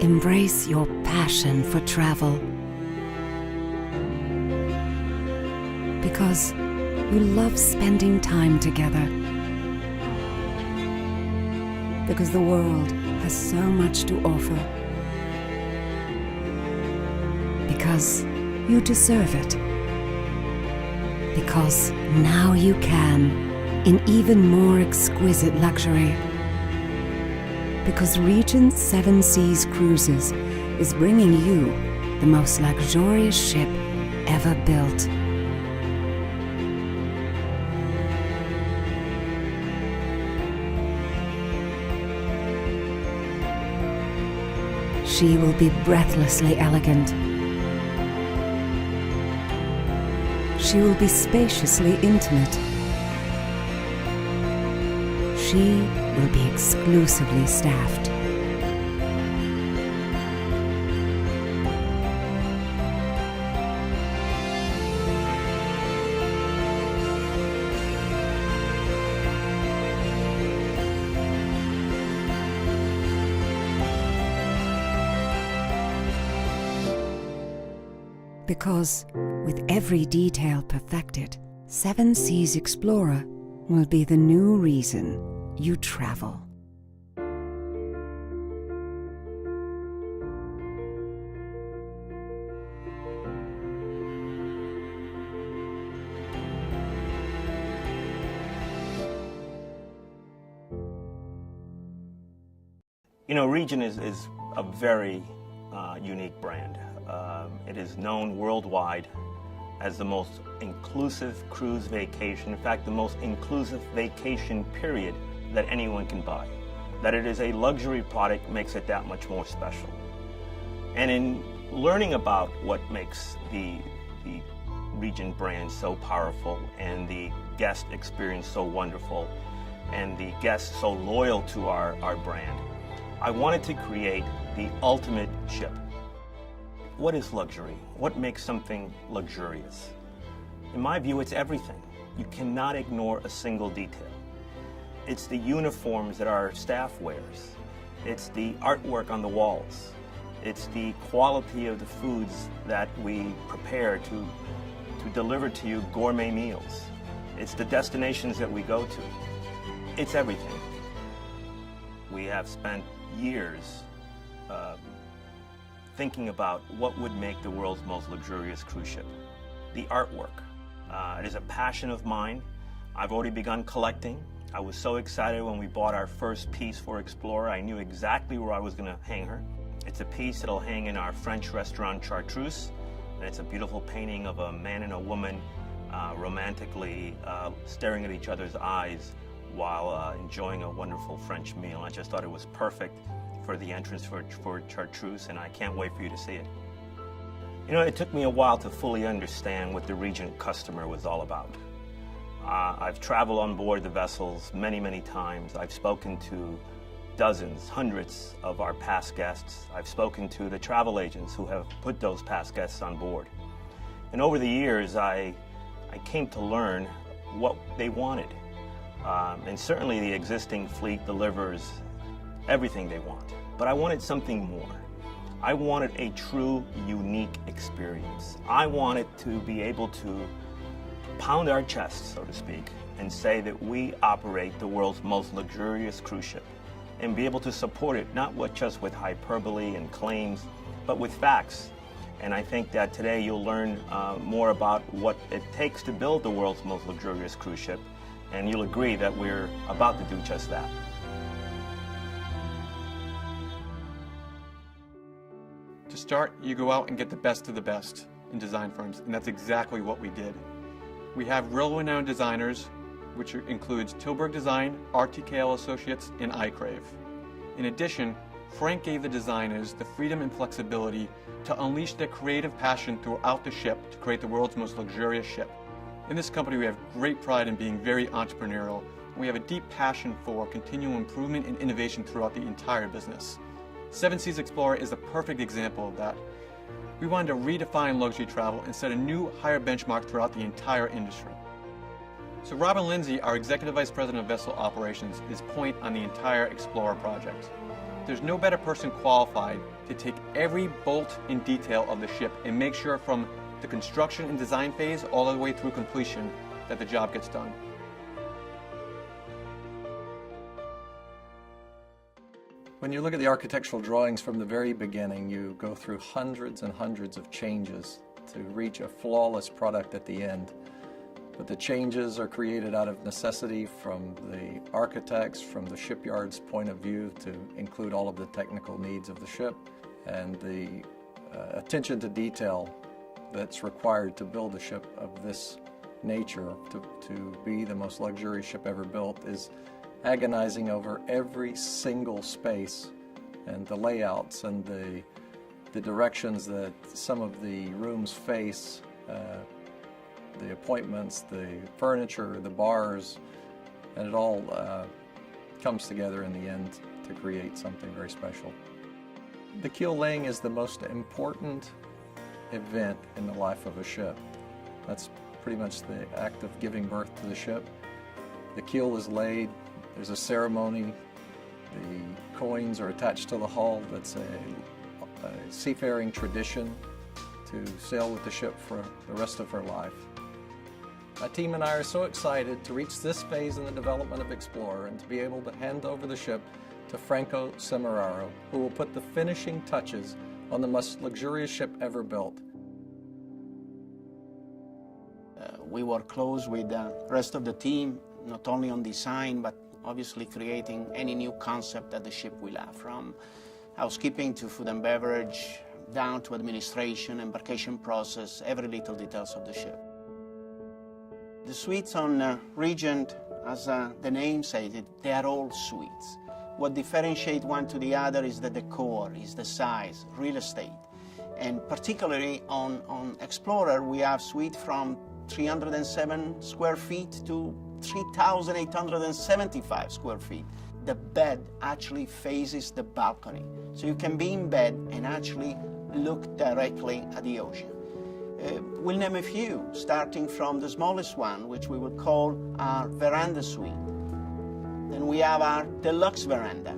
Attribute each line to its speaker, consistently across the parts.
Speaker 1: Embrace your passion for travel, because you love spending time together, because the world has so much to offer, because you deserve it, because now you can, in even more exquisite luxury. Because Regent's 7 Seas Cruises is bringing you the most luxurious ship ever built. She will be breathlessly elegant. She will be spaciously intimate. She will be exclusively staffed. Because with every detail perfected, 7 Seas Explorer will be the new reason you travel.
Speaker 2: You know, Regent is a very unique brand. It is known worldwide as the most inclusive cruise vacation, in fact, the most inclusive vacation period that anyone can buy. That it is a luxury product makes it that much more special. And in learning about what makes the Regent brand so powerful and the guest experience so wonderful and the guests so loyal to our brand, I wanted to create the ultimate ship. What is luxury? What makes something luxurious? In my view, it's everything. You cannot ignore a single detail. It's the uniforms that our staff wears. It's the artwork on the walls. It's the quality of the foods that we prepare to deliver to you gourmet meals. It's the destinations that we go to. It's everything. We have spent years thinking about what would make the world's most luxurious cruise ship. The artwork. It is a passion of mine. I've already begun collecting. I was so excited when we bought our first piece for Explorer. I knew exactly where I was going to hang her. It's a piece that'll hang in our French restaurant Chartreuse, and it's a beautiful painting of a man and a woman romantically staring at each other's eyes while enjoying a wonderful French meal. I just thought it was perfect for the entrance for Chartreuse, and I can't wait for you to see it. You know, it took me a while to fully understand what the Regent customer was all about. I've traveled on board the vessels many, many times. I've spoken to dozens, hundreds of our past guests. I've spoken to the travel agents who have put those past guests on board. And over the years, I came to learn what they wanted. And certainly the existing fleet delivers everything they want. But I wanted something more. I wanted a true, unique experience. I wanted to be able to pound our chests, so to speak, and say that we operate the world's most luxurious cruise ship, and be able to support it not just with hyperbole and claims, but with facts. And I think that today you'll learn more about what it takes to build the world's most luxurious cruise ship, and you'll agree that we're about to do just that.
Speaker 3: To start, you go out and get the best of the best in design firms, and that's exactly what we did. We have world-renowned designers, which includes Tilburg Design, RTKL Associates, and iCrave. In addition, Frank gave the designers the freedom and flexibility to unleash their creative passion throughout the ship to create the world's most luxurious ship. In this company, we have great pride in being very entrepreneurial, and we have a deep passion for continual improvement and innovation throughout the entire business. 7 Seas Explorer is a perfect example of that. We wanted to redefine luxury travel and set a new, higher benchmark throughout the entire industry. So Robin Lindsay, our Executive Vice President of Vessel Operations, is point on the entire Explorer project. There's no better person qualified to take every bolt and detail of the ship and make sure from the construction and design phase all the way through completion that the job gets done.
Speaker 4: When you look at the architectural drawings from the very beginning, you go through hundreds and hundreds of changes to reach a flawless product at the end. But the changes are created out of necessity from the architects, from the shipyard's point of view, to include all of the technical needs of the ship, and the attention to detail that's required to build a ship of this nature, to be the most luxurious ship ever built, is agonizing over every single space and the layouts and the directions that some of the rooms face, the appointments, the furniture, the bars, and it all comes together in the end to create something very special. The keel laying is the most important event in the life of a ship. That's pretty much the act of giving birth to the ship. The keel is laid, there's a ceremony, the coins are attached to the hull. That's a seafaring tradition to sail with the ship for the rest of her life. My team and I are so excited to reach this phase in the development of Explorer and to be able to hand over the ship to Franco Semeraro, who will put the finishing touches on the most luxurious ship ever built.
Speaker 5: We work close with the rest of the team, not only on design, but obviously creating any new concept that the ship will have, from housekeeping to food and beverage, down to administration, embarkation process, every little details of the ship. The suites on Regent, as the name says, they are all suites. What differentiates one to the other is the decor, is the size, real estate. And particularly on Explorer, we have suites from 307 square feet to 3,875 square feet. The bed actually faces the balcony. So you can be in bed and actually look directly at the ocean. We'll name a few, starting from the smallest one, which we will call our veranda suite. Then we have our deluxe veranda.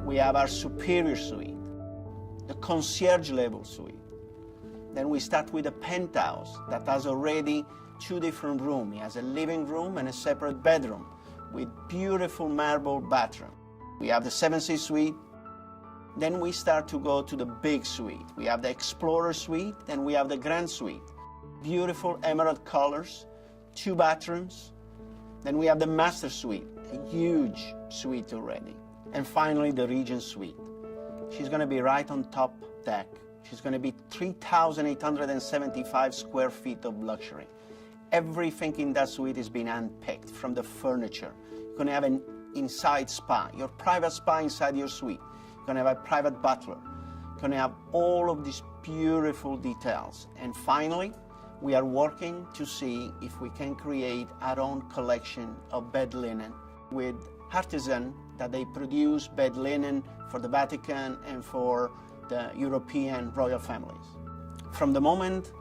Speaker 5: We have our superior suite, the concierge level suite. Then we start with a penthouse that has already two different rooms. It has a living room and a separate bedroom with beautiful marble bathroom. We have the 7 Seas suite. Then we start to go to the big suite. We have the Explorer suite, then we have the Grand suite. Beautiful emerald colors, 2 bathrooms. Then we have the Master suite, a huge suite already. And finally, the Regent suite. She's going to be right on top deck. She's going to be 3,875 square feet of luxury. Everything in that suite is being handpicked, from the furniture. You're going to have an inside spa, your private spa inside your suite. You're going to have a private butler. You're going to have all of these beautiful details. And finally, we are working to see if we can create our own collection of bed linen with artisans that they produce bed linen for the Vatican and for the European royal families. From the moment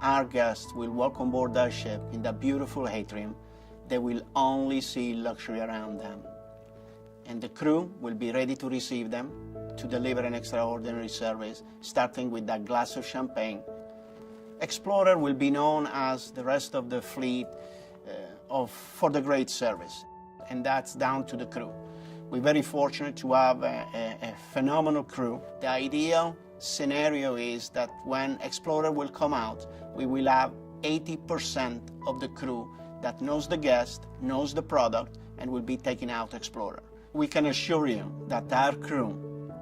Speaker 5: our guests will walk on board our ship in that beautiful atrium, they will only see luxury around them. And the crew will be ready to receive them, to deliver an extraordinary service, starting with that glass of champagne. Explorer will be known as the rest of the fleet for the great service, and that's down to the crew. We're very fortunate to have a phenomenal crew. The ideal scenario is that when Explorer will come out, we will have 80% of the crew that knows the guest, knows the product, and will be taking out Explorer. We can assure you that our crew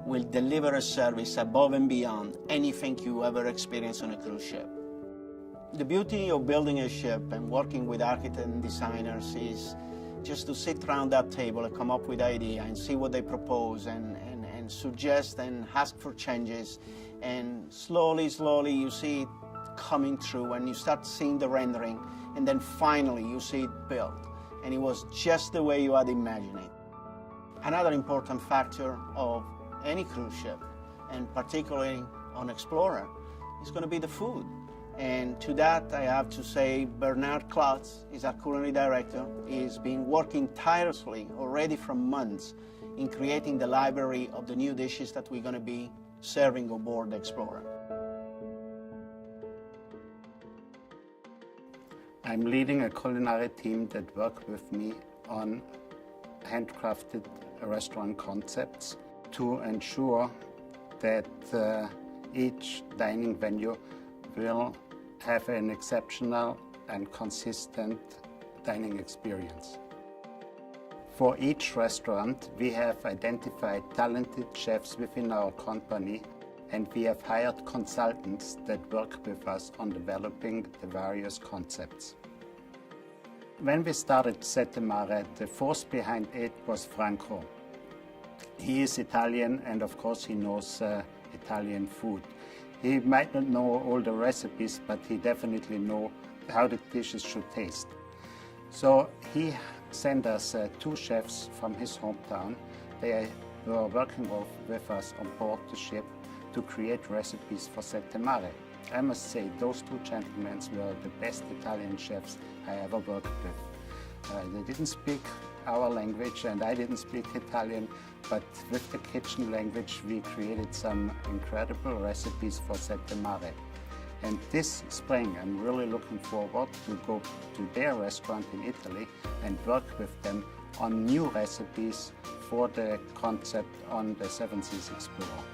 Speaker 5: will deliver a service above and beyond anything you ever experience on a cruise ship. The beauty of building a ship and working with architects and designers is just to sit around that table and come up with ideas and see what they propose and suggest and ask for changes. And slowly you see it coming through and you start seeing the rendering, and then finally you see it built. And it was just the way you had imagined it. Another important factor of any cruise ship, and particularly on Explorer, is going to be the food. And to that, I have to say Bernard Klotz is our culinary director. He's been working tirelessly already for months in creating the library of the new dishes that we're going to be serving aboard the Explorer.
Speaker 6: I'm leading a culinary team that work with me on handcrafted restaurant concepts to ensure that each dining venue will have an exceptional and consistent dining experience. For each restaurant, we have identified talented chefs within our company, and we have hired consultants that work with us on developing the various concepts. When we started Sette Mare, the force behind it was Franco. He is Italian, and of course he knows Italian food. He might not know all the recipes, but he definitely knows how the dishes should taste. So he sent us 2 chefs from his hometown. They were working with us on board the ship to create recipes for Sette Mare. I must say, those 2 gentlemen were the best Italian chefs I ever worked with. They didn't speak our language and I didn't speak Italian, but with the kitchen language we created some incredible recipes for Sette Mare. And this spring I'm really looking forward to go to their restaurant in Italy and work with them on new recipes for the concept on the Seven Seas Explorer.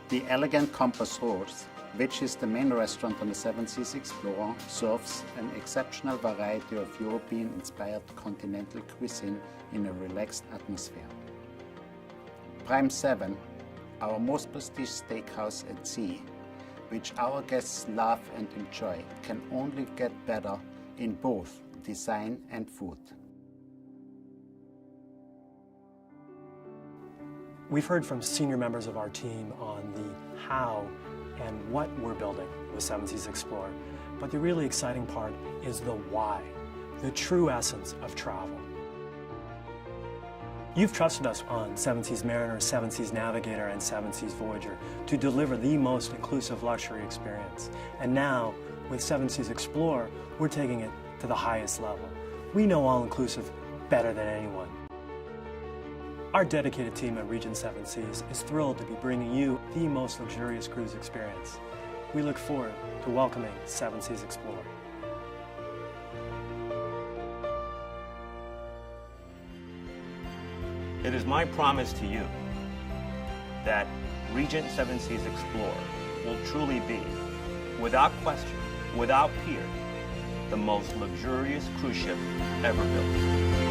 Speaker 6: The Elegant Compass Rose, which is the main restaurant on the Seven Seas Explorer, serves an exceptional variety of European-inspired continental cuisine in a relaxed atmosphere. Prime 7, our most prestigious steakhouse at sea, which our guests love and enjoy, can only get better in both design and food.
Speaker 7: We've heard from senior members of our team on the how and what we're building with Seven Seas Explorer, but the really exciting part is the why, the true essence of travel. You've trusted us on Seven Seas Mariner, Seven Seas Navigator, and Seven Seas Voyager to deliver the most inclusive luxury experience. And now, with Seven Seas Explorer, we're taking it to the highest level. We know all-inclusive better than anyone. Our dedicated team at Regent Seven Seas is thrilled to be bringing you the most luxurious cruise experience. We look forward to welcoming Seven Seas Explorer.
Speaker 2: It is my promise to you that Regent Seven Seas Explorer will truly be, without question, without peer, the most luxurious cruise ship ever built.